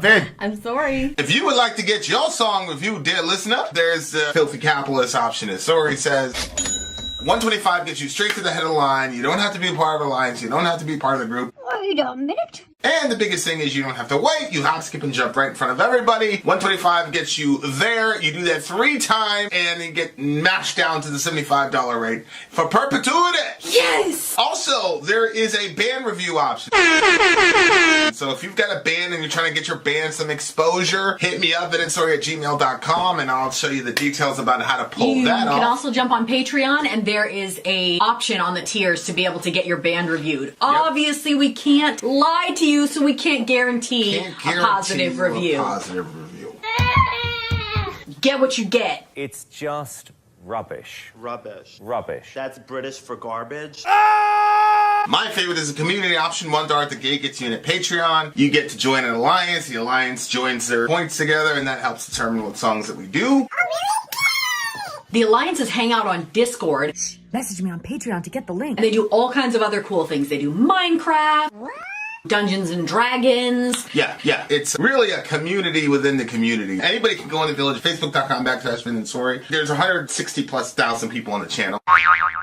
I'm Vin. I'm Sori. If you would like to get your song reviewed, dear listener, there's the filthy capitalist option, as Sori says. 125 gets you straight to the head of the line. You don't have to be a part of the alliance. You don't have to be part of the group. Wait a minute. And the biggest thing is you don't have to wait. You hop, skip, and jump right in front of everybody. 125 gets you there. You do that 3 times, and you get mashed down to the $75 rate for perpetuity. Yes! Also, there is a band review option. So if you've got a band and you're trying to get your band some exposure, hit me up at insori@gmail.com, and I'll show you the details about how to pull that off. You can also jump on Patreon, and there is a option on the tiers to be able to get your band reviewed. Obviously, we can't lie to you, so we can't guarantee a positive review. Get what you get. It's just rubbish. Rubbish. Rubbish. That's British for garbage. My favorite is a community option. $1 at the gate gets you in at Patreon. You get to join an alliance. The alliance joins their points together, and that helps determine what songs that we do. The alliances hang out on Discord. Message me on Patreon to get the link. And they do all kinds of other cool things. They do Minecraft, Dungeons and Dragons. Yeah. It's really a community within the community. Anybody can go in the village, facebook.com/Vin and Sori. There's 160,000+ people on the channel.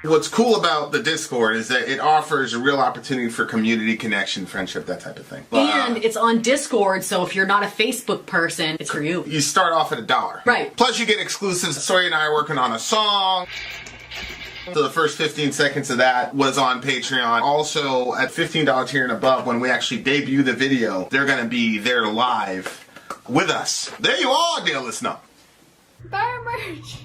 What's cool about the Discord is that it offers a real opportunity for community connection, friendship, that type of thing. And it's on Discord, so if you're not a Facebook person, it's for you. You start off at $1. Right. Plus you get exclusives. Sori and I are working on a song. So the first 15 seconds of that was on Patreon. Also, at $15 tier and above, when we actually debut the video, they're going to be there live with us. There you are, dear listener. Buy our merch.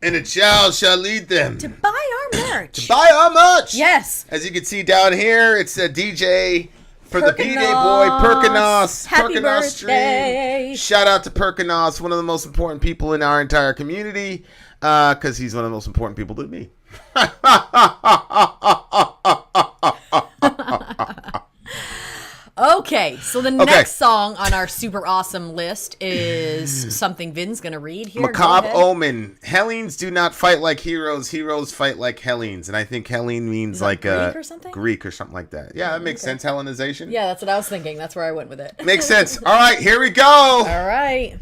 And a child shall lead them To buy our merch. to buy our merch. Yes. As you can see down here, it's a DJ for the B-Day boy, Perkinos. Perkinos. Happy Perkinos birthday. stream. Shout out to Perkinos, one of the most important people in our entire community, because he's one of the most important people to me. Okay, so the next song on our super awesome list is something Vin's going to read here. Macabre Omen. Hellenes do not fight like heroes. Heroes fight like Hellenes. And I think Hellene means like Greek or something? Greek or something like that. Yeah, that makes sense. Hellenization. Yeah, that's what I was thinking. That's where I went with it. Makes sense. All right, here we go. All right.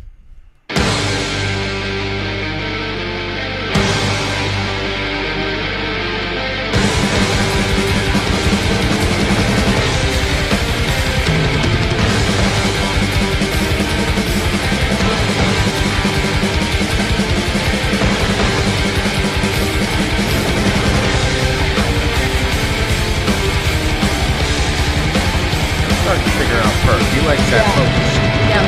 Starting to figure out Perk. He likes that focus. Yeah.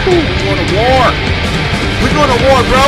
We're going to war. We're going to war, bro.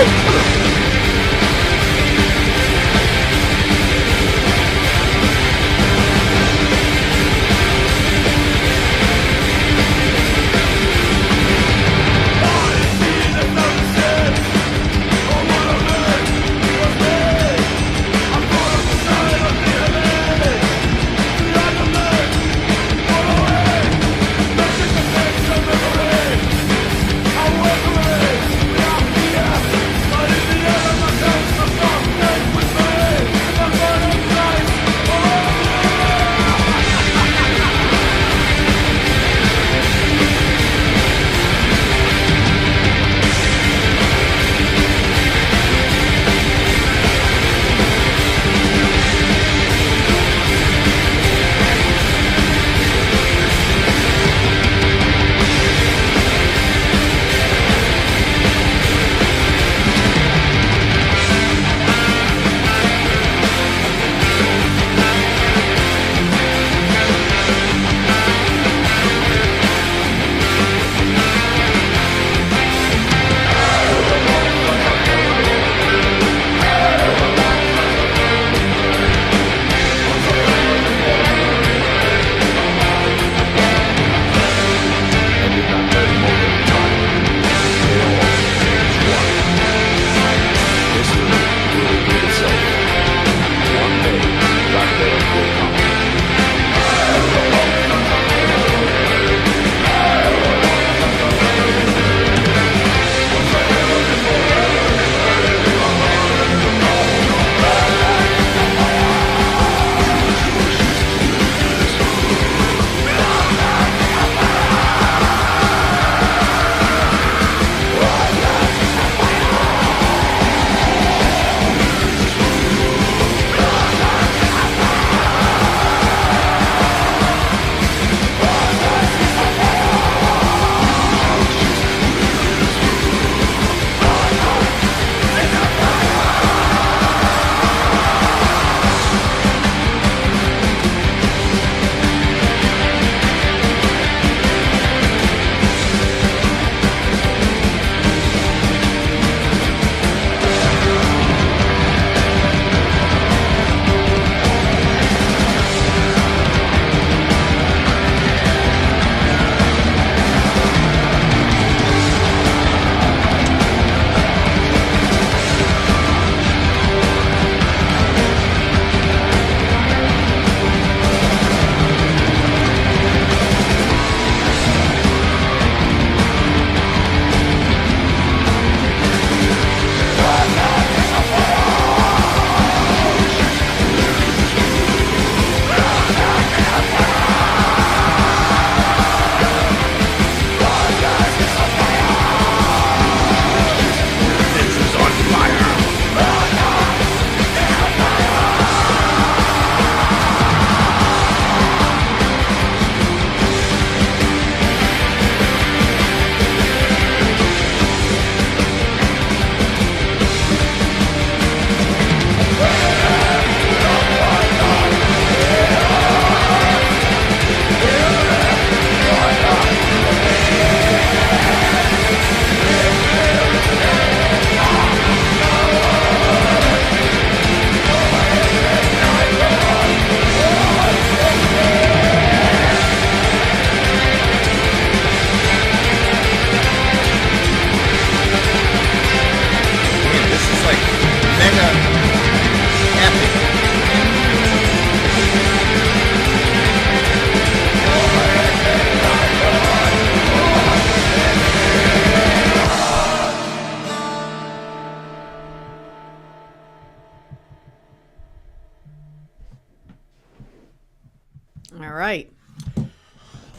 All right.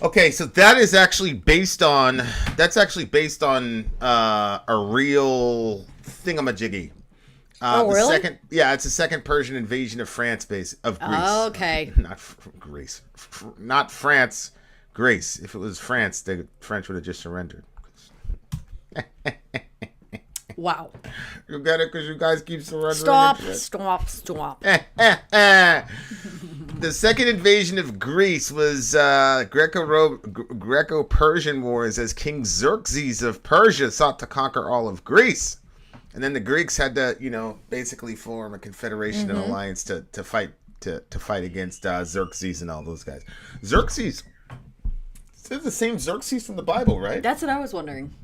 Okay, so that is actually based on a real thingamajiggy. Oh, really? It's the second Persian invasion of France, of Greece. Oh, okay. Not Greece. Not France. Greece. If it was France, the French would have just surrendered. Wow. You get it? Because you guys keep surrendering. Stop. the second invasion of Greece was Greco-Persian wars as King Xerxes of Persia sought to conquer all of Greece. And then the Greeks had to, basically form a confederation and alliance to fight against Xerxes and all those guys. Xerxes, it's the same Xerxes from the Bible, right? That's what I was wondering.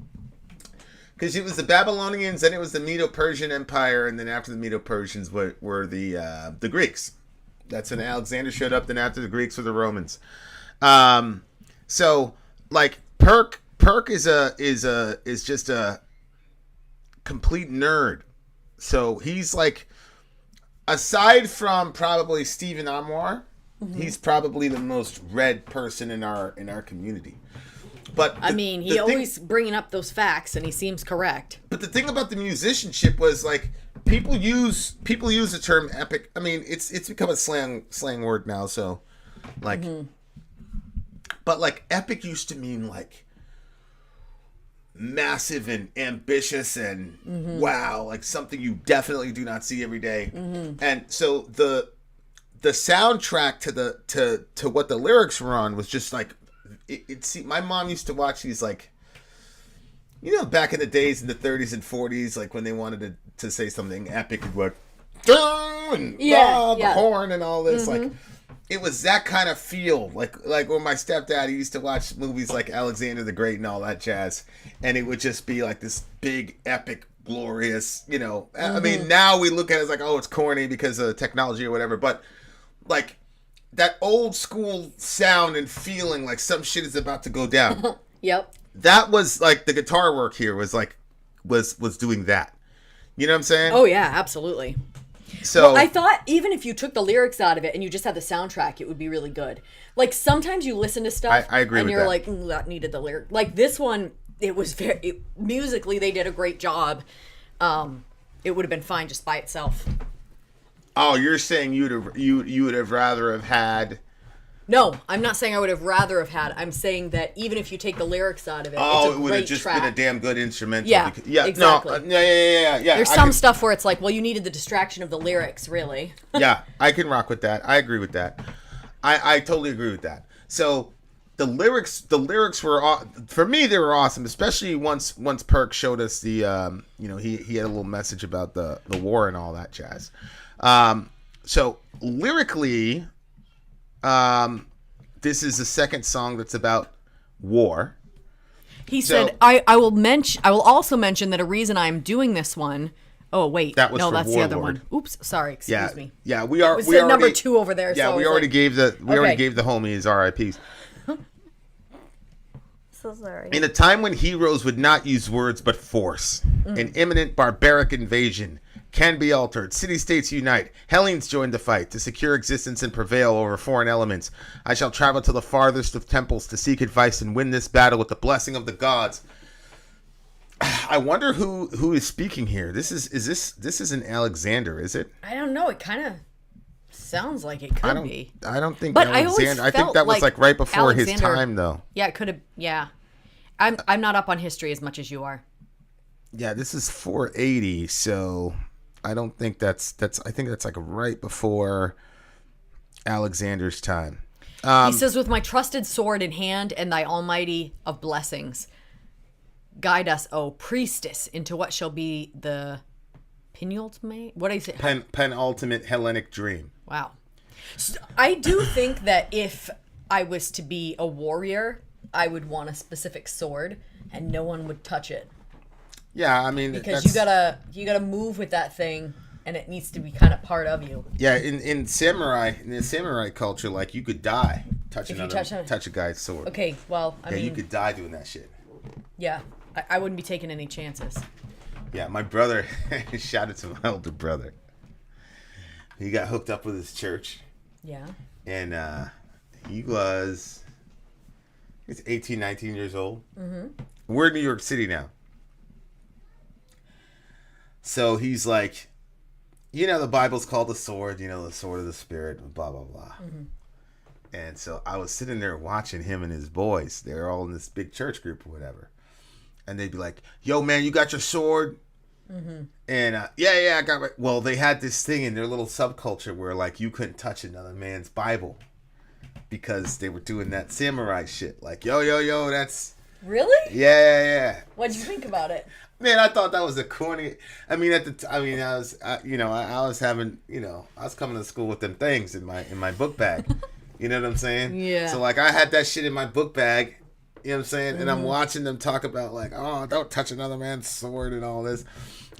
Because it was the Babylonians, then it was the Medo-Persian Empire, and then after the Medo-Persians were the Greeks. That's when Alexander showed up. Then after the Greeks were the Romans. So like Perk is just a complete nerd. So he's like, aside from probably Stephen Amwar, he's probably the most read person in our community. But he always bringing up those facts, and he seems correct. But the thing about the musicianship was like people use the term epic. I mean, it's become a slang word now. So, like, but like epic used to mean like massive and ambitious and wow, like something you definitely do not see every day. And so the soundtrack to what the lyrics were on was just like. My mom used to watch these, like, back in the days in the 30s and 40s, like when they wanted to say something epic, it would the horn and all this. Like, it was that kind of feel. Like when my stepdad used to watch movies like Alexander the Great and all that jazz, and it would just be like this big, epic, glorious, I mean, now we look at it as like, oh, it's corny because of technology or whatever, but like, that old school sound and feeling like some shit is about to go down. Yep. That was like the guitar work here was doing that. You know what I'm saying? Oh yeah, absolutely. So I thought even if you took the lyrics out of it and you just had the soundtrack, it would be really good. Like sometimes you listen to stuff I agree and with you're that. like, that needed the lyric. Like this one, it was musically they did a great job. It would have been fine just by itself. Oh, you're saying you would have rather have had. No, I'm not saying I would have rather have had. I'm saying that even if you take the lyrics out of it, Oh, it's a it would have great just track. been a damn good instrumental. Yeah, exactly. No, yeah. There's some stuff where it's like, well, you needed the distraction of the lyrics, really. Yeah, I can rock with that. I agree with that. I totally agree with that. So the lyrics were, for me, they were awesome, especially once Perk showed us the he had a little message about the war and all that jazz. So lyrically, this is the second song that's about war. He said, I will also mention that a reason I'm doing this one. Oh wait, that was no, for that's Warlord. the other one. Oops, sorry, excuse me. Yeah, we are. It we said already, number 2 over there. Yeah, so we already gave the Okay. homies RIPs. So sorry. In a time when heroes would not use words but force, an imminent barbaric invasion can be altered. City-states unite. Hellenes join the fight to secure existence and prevail over foreign elements. I shall travel to the farthest of temples to seek advice and win this battle with the blessing of the gods. I wonder who is speaking here. This is an Alexander, is it? I don't know. It kind of sounds like it could be. I don't think But I always Alexander. I think felt that was like right before his Alexander- time, though. Yeah, it could have. Yeah, I'm not up on history as much as you are. Yeah, this is 480, so I don't think that's. I think that's like right before Alexander's time. He says, "With my trusted sword in hand and thy almighty of blessings, guide us, O priestess, into what shall be the penultimate. What do you say? Penultimate Hellenic dream." Wow. So I do think that if I was to be a warrior, I would want a specific sword, and no one would touch it. Yeah, I mean, Because you gotta move with that thing, and it needs to be kind of part of you. Yeah, in the samurai culture, like you could die touching touch a guy's sword. Okay, well, I mean, you could die doing that shit. Yeah, I wouldn't be taking any chances. Yeah, my brother, shout out to my older brother. He got hooked up with his church. Yeah. And he's 18, 19 years old. Mm-hmm. We're in New York City now. So he's like, the Bible's called the sword, the sword of the spirit, blah, blah, blah. Mm-hmm. And so I was sitting there watching him and his boys. They're all in this big church group or whatever. And they'd be like, yo, man, you got your sword? And I got my. Well, they had this thing in their little subculture where like you couldn't touch another man's Bible because they were doing that samurai shit. Like yo, that's Really? yeah. What'd you think about it? Man, I thought that was a corny. I mean, I was, I was having, I was coming to school with them things in my book bag. You know what I'm saying? Yeah. So like, I had that shit in my book bag. You know what I'm saying? And I'm watching them talk about like, oh, don't touch another man's sword and all this.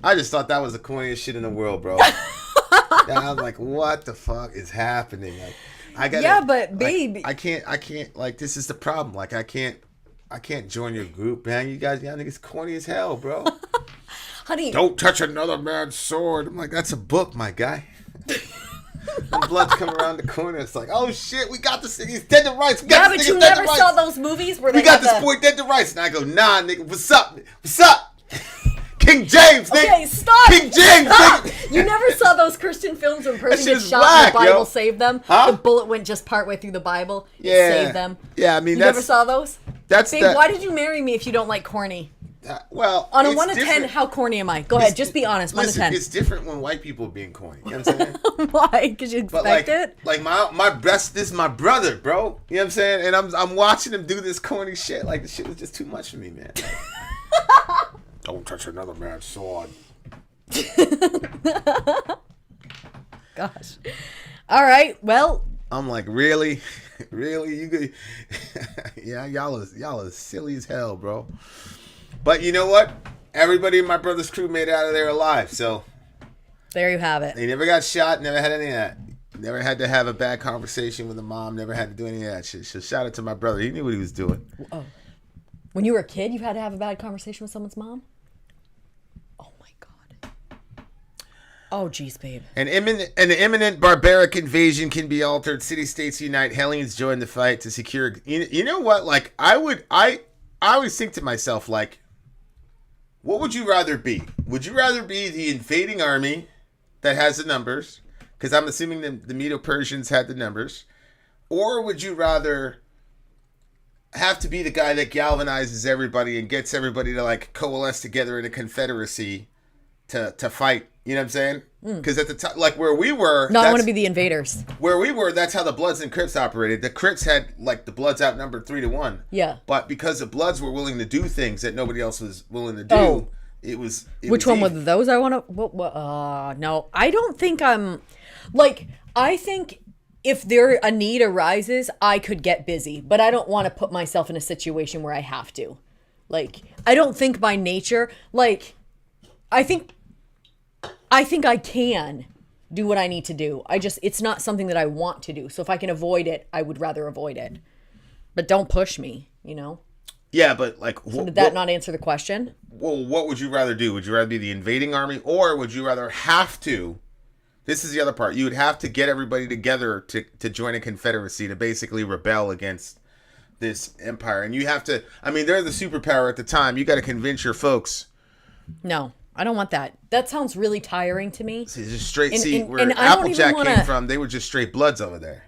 I just thought that was the corniest shit in the world, bro. And I was like, what the fuck is happening? Like, I got. Yeah, but baby, I can't. Like, this is the problem. Like, I can't join your group, man. Y'all niggas corny as hell, bro. honey. Don't touch another man's sword. I'm like, that's a book, my guy. When blood's come around the corner, it's like, oh shit, we got this thing. He's dead to rights. Yeah, but you never saw those movies where we got this boy dead to rights. And I go, nah, nigga, what's up? What's up? King James, nigga. Okay, stop. King James, Stop. nigga. You never saw those Christian films where a person shit gets is shot whack, and the Bible yo. saved them? Huh? The bullet went just partway through the Bible. It Yeah. saved them. Yeah, I mean, You never saw those? That's Babe, that. why did you marry me if you don't like corny? Well, On a it's 1 to 10, different. how corny am I? Go ahead, just be honest. 1 to Listen, 10. it's different when white people are being corny. You know what I'm saying? Why? Because you But expect like, it? like my best, this is my brother, bro. You know what I'm saying? And I'm watching him do this corny shit. Like, the shit was just too much for me, man. Don't touch another man's sword. Gosh. All right, well, I'm like, really, you could, yeah, y'all are silly as hell, bro. But you know what? Everybody in my brother's crew made it out of there alive, so there you have it. they never got shot, never had any of that. Never had to have a bad conversation with a mom, never had to do any of that shit. So shout out to my brother. He knew what he was doing. Oh. When you were a kid, you had to have a bad conversation with someone's mom? Oh, my God. Oh, jeez, babe. An imminent barbaric invasion can be altered. City-states unite. Hellenes join the fight to secure... You know what? Like, I always think to myself, like, what would you rather be? Would you rather be the invading army that has the numbers? Because I'm assuming the Medo-Persians had the numbers. Or would you rather have to be the guy that galvanizes everybody and gets everybody to, like, coalesce together in a confederacy to fight? You know what I'm saying? Because at the time, like, where we were... No, I want to be the invaders. Where we were, that's how the Bloods and Crips operated. The Crips had, like, the Bloods outnumbered 3-1. Yeah. But because the Bloods were willing to do things that nobody else was willing to do, it was... Which one were those I want to... no, I don't think I'm... Like, I think if a need arises, I could get busy. But I don't want to put myself in a situation where I have to. Like, I don't think by nature... Like, I think I can do what I need to do. It's not something that I want to do. So if I can avoid it, I would rather avoid it. But don't push me, you know? Yeah, but like... So did that not answer the question? Well, what would you rather do? Would you rather be the invading army, or would you rather have to... This is the other part. You would have to get everybody together to join a confederacy to basically rebel against this empire. And you have to... I mean, they're the superpower at the time. You got to convince your folks... No. I don't want that. That sounds really tiring to me. See, just straight. Where and I don't even Applejack wanna... came from, they were just straight Bloods over there.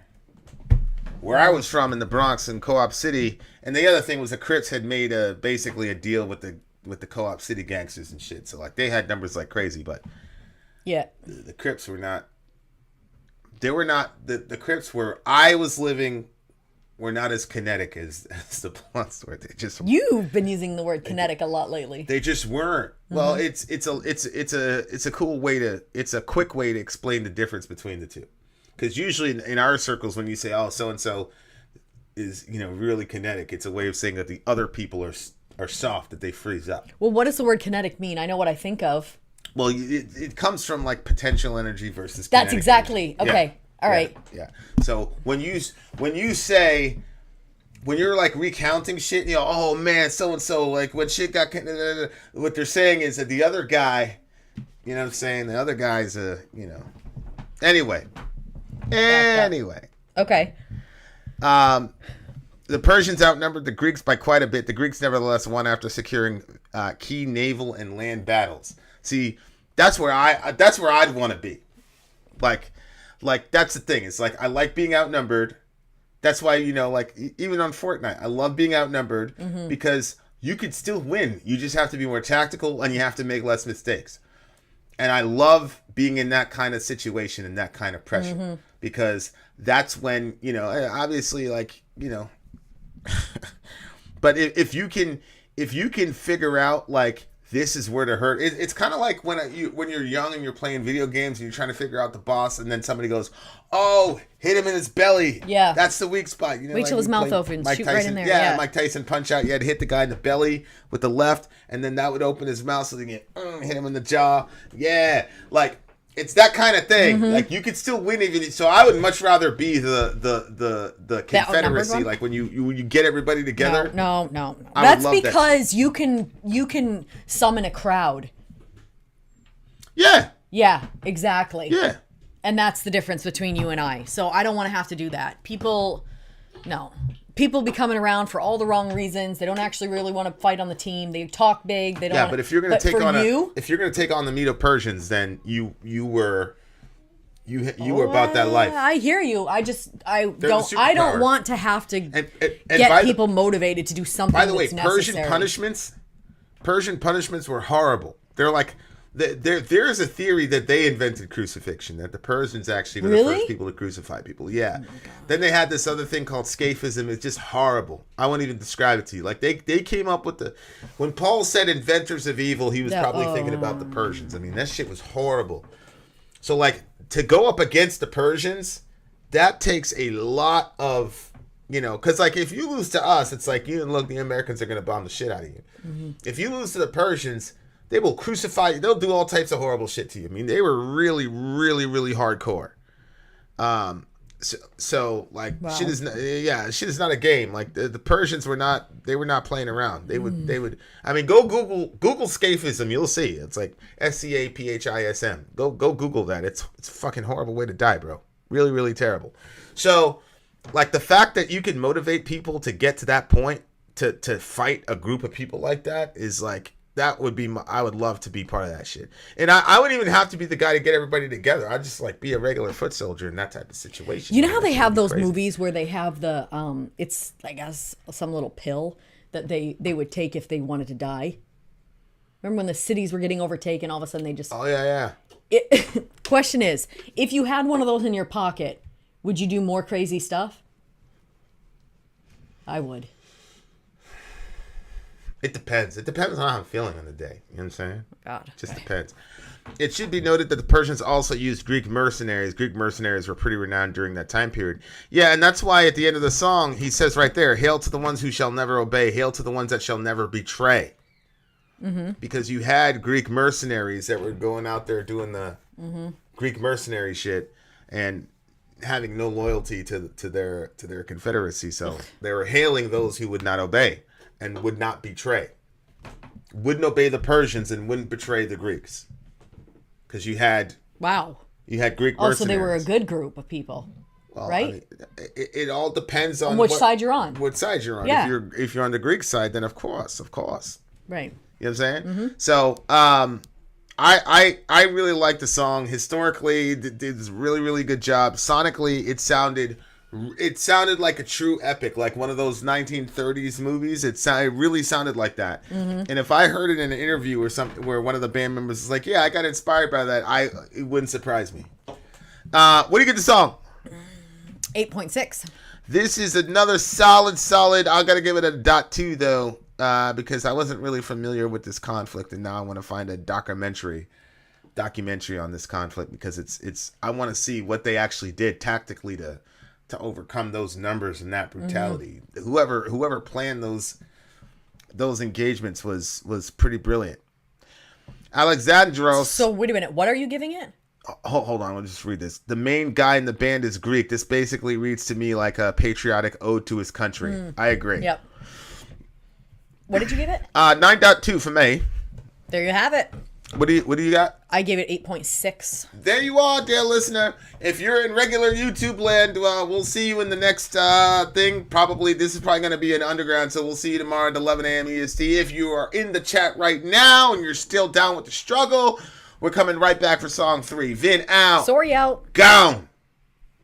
Where I was from in the Bronx and Co-op City, and the other thing was the Crips had made basically a deal with the Co-op City gangsters and shit. So like they had numbers like crazy, but yeah, the Crips were not. They were not the Crips where I was living. Were not as kinetic as the Bloods were. They just you've been using the word kinetic a lot lately. They just weren't. Well, it's a cool way to it's a quick way to explain the difference between the two. Because usually in our circles, when you say, "Oh, so and so is really kinetic," it's a way of saying that the other people are soft, that they freeze up. Well, what does the word kinetic mean? I know what I think of. Well, it comes from like potential energy versus. That's exactly energy. okay. Yeah. All right. Yeah. So when you say, when you're like recounting shit, oh man, so and so, like when shit got, what they're saying is that the other guy, you know what I'm saying? The other guy's Anyway. Okay. The Persians outnumbered the Greeks by quite a bit. The Greeks nevertheless won after securing key naval and land battles. See, that's where I'd want to be. Like that's the thing. It's like I like being outnumbered. That's why like even on Fortnite, I love being outnumbered because you could still win. You just have to be more tactical and you have to make less mistakes. And I love being in that kind of situation and that kind of pressure because that's when, you know, obviously like, you know, but if you can figure out like, this is where to hurt. It's kind of like when you're young and you're playing video games and you're trying to figure out the boss, and then somebody goes, "Oh, hit him in his belly." Yeah, that's the weak spot. You know, wait till his mouth opens, shoot Tyson, right in there. Yeah, Mike Tyson punch out. You had to hit the guy in the belly with the left, and then that would open his mouth so they can hit him in the jaw. Yeah, like it's that kind of thing. Like you could still win even. So I would much rather be the Confederacy. Like when you get everybody together. No. That's because you can summon a crowd. Yeah. Yeah, exactly. Yeah. And that's the difference between you and I. So I don't want to have to do that. People be coming around for all the wrong reasons. They don't actually really want to fight on the team. They talk big. They don't. Yeah, but if you're going to take on if you're going to take on the Medo-Persians, then you were about that life. I hear you. I don't want to have to get people motivated to do something. By the way, necessary. Persian punishments were horrible. They're like there is a theory that they invented crucifixion, that the Persians actually were the first people to crucify people. Yeah. Oh, then they had this other thing called scaphism. It's just horrible. I won't even describe it to you. Like they came up with when Paul said inventors of evil, he was probably thinking about the Persians. I mean, that shit was horrible. So like to go up against the Persians, that takes a lot of, you know, because like if you lose to us, it's like, you look, the Americans are going to bomb the shit out of you. If you lose to the Persians, they will crucify you. They'll do all types of horrible shit to you. I mean, they were really, really, really hardcore. So like, wow. Shit is not a game. Like the Persians were not playing around. They would. I mean, go Google scaphism. You'll see. It's like SCAPHISM. Go Google that. It's a fucking horrible way to die, bro. Really, really terrible. So, like the fact that you can motivate people to get to that point to fight a group of people like that is like. That would be I would love to be part of that shit. And I wouldn't even have to be the guy to get everybody together. I'd just like be a regular foot soldier in that type of situation. You know how they have those movies where they have the it's I guess some little pill that they would take if they wanted to die. Remember when the cities were getting overtaken, all of a sudden they just Question is, if you had one of those in your pocket, would you do more crazy stuff? I would. It depends. It depends on how I'm feeling on the day. You know what I'm saying? God. It just depends. It should be noted that the Persians also used Greek mercenaries. Greek mercenaries were pretty renowned during that time period. Yeah, and that's why at the end of the song, he says right there, "Hail to the ones who shall never obey. Hail to the ones that shall never betray." Because you had Greek mercenaries that were going out there doing the Greek mercenary shit and having no loyalty to their confederacy. So they were hailing those who would not obey. And would not betray. Wouldn't obey the Persians and wouldn't betray the Greeks. Because you had... Wow. You had Greek mercenaries. Also, they were a good group of people. Well, right? I mean, it all depends on... which side you're on. What side you're on. Yeah. If you're on the Greek side, then of course. Right. You know what I'm saying? So, I really like the song. Historically, it did a really, really good job. Sonically, it sounded like a true epic, like one of those 1930s movies. It really sounded like that. And if I heard it in an interview or something where one of the band members is like, "Yeah, I got inspired by that," it wouldn't surprise me. What do you get the song? 8.6. This is another solid. I gotta give it a .2 though, because I wasn't really familiar with this conflict, and now I want to find a documentary on this conflict because it's. I want to see what they actually did tactically to overcome those numbers and that brutality. Whoever planned those engagements was pretty brilliant. Alexandros. So wait a minute, what are you giving it? Hold on, I'll just read this. The main guy in the band is Greek. This basically reads to me like a patriotic ode to his country. I agree. Yep. What did you give it? 9.2 for me. There you have it. What do you got? I gave it 8.6. There you are, dear listener. If you're in regular YouTube land, we'll see you in the next thing. This is probably going to be an underground, so we'll see you tomorrow at 11 a.m. EST. If you are in the chat right now and you're still down with the struggle, we're coming right back for song 3. Vin out. Sori out. Gone.